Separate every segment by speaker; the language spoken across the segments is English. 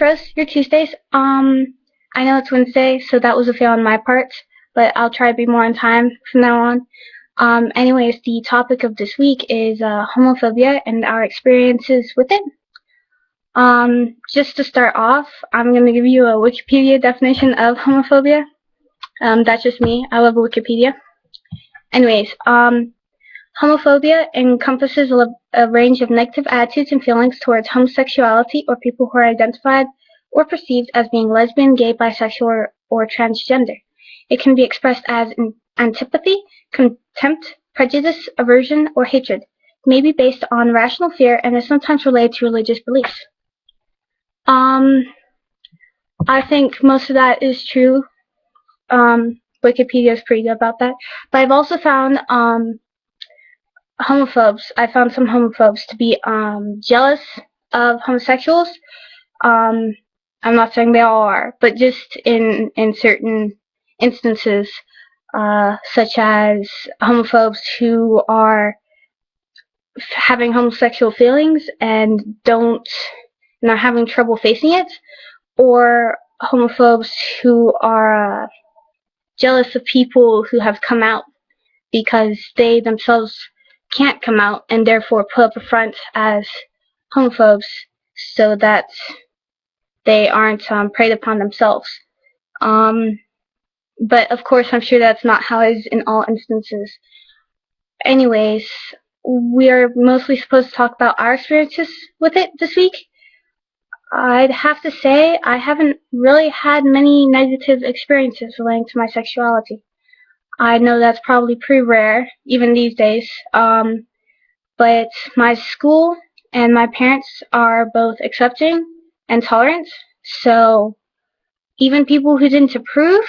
Speaker 1: course, Rose, your Tuesdays. I know it's Wednesday, so that was a fail on my part, but I'll try to be more on time from now on. Anyways, the topic of this week is homophobia and our experiences with it. Just to start off, I'm going to give you a Wikipedia definition of homophobia. That's just me. I love Wikipedia. Anyways, homophobia encompasses a range of negative attitudes and feelings towards homosexuality or people who are identified or perceived as being lesbian, gay, bisexual, or transgender. It can be expressed as antipathy, contempt, prejudice, aversion, or hatred. It may be based on rational fear and is sometimes related to religious beliefs. I think most of that is true. Wikipedia is pretty good about that. But I've also found homophobes. I found some homophobes to be jealous of homosexuals. I'm not saying they all are, but just in certain instances, such as homophobes who are having homosexual feelings and not having trouble facing it, or homophobes who are jealous of people who have come out because they themselves can't come out and therefore put up a front as homophobes so that they aren't preyed upon themselves. But of course, I'm sure that's not how it is in all instances. Anyways, we are mostly supposed to talk about our experiences with it this week. I'd have to say I haven't really had many negative experiences relating to my sexuality. I know that's probably pretty rare, even these days, but my school and my parents are both accepting and tolerant, so even people who didn't approve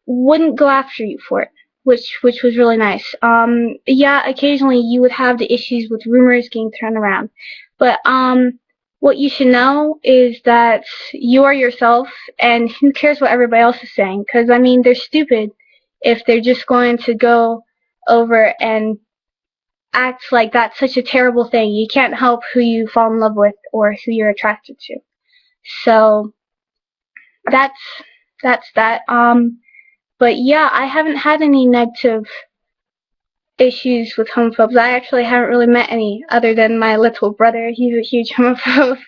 Speaker 1: wouldn't go after you for it, which was really nice. Yeah, occasionally you would have the issues with rumors getting thrown around, but what you should know is that you are yourself, and who cares what everybody else is saying? Because I mean, they're stupid if they're just going to go over and act like that's such a terrible thing. You can't help who you fall in love with or who you're attracted to. So that's that. But yeah, I haven't had any negative issues with homophobes. I actually haven't really met any other than my little brother. He's a huge homophobe.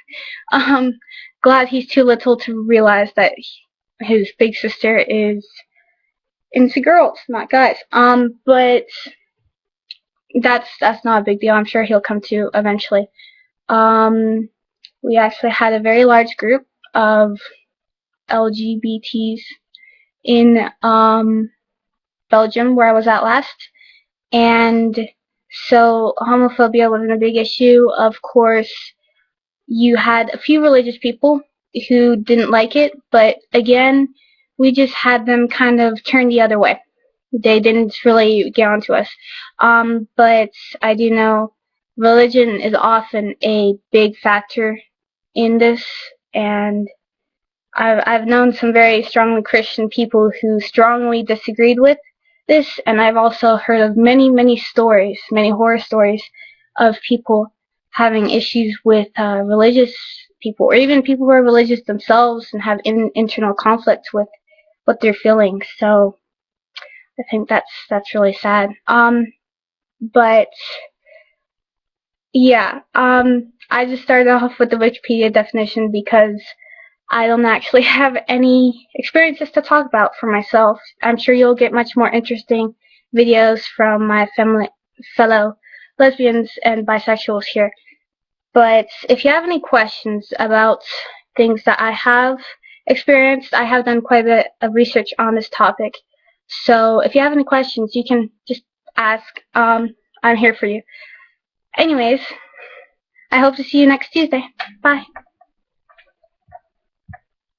Speaker 1: Glad he's too little to realize that his big sister is into girls, not guys. But that's not a big deal. I'm sure he'll come to eventually. We actually had a very large group of LGBTs in Belgium, where I was at last, and so homophobia wasn't a big issue. Of course, you had a few religious people who didn't like it, but again, we just had them kind of turn the other way. They didn't really get onto us. But I do know religion is often a big factor in this, and I've known some very strongly Christian people who strongly disagreed with this, and I've also heard of many stories, many horror stories of people having issues with religious people, or even people who are religious themselves and have internal conflict with what they're feeling. So I think that's really sad. But yeah, I just started off with the Wikipedia definition because I don't actually have any experiences to talk about for myself. I'm sure you'll get much more interesting videos from my fellow lesbians and bisexuals here. But if you have any questions about things that I have experienced, I have done quite a bit of research on this topic. So if you have any questions, you can just ask. I'm here for you. Anyways, I hope to see you next Tuesday. Bye.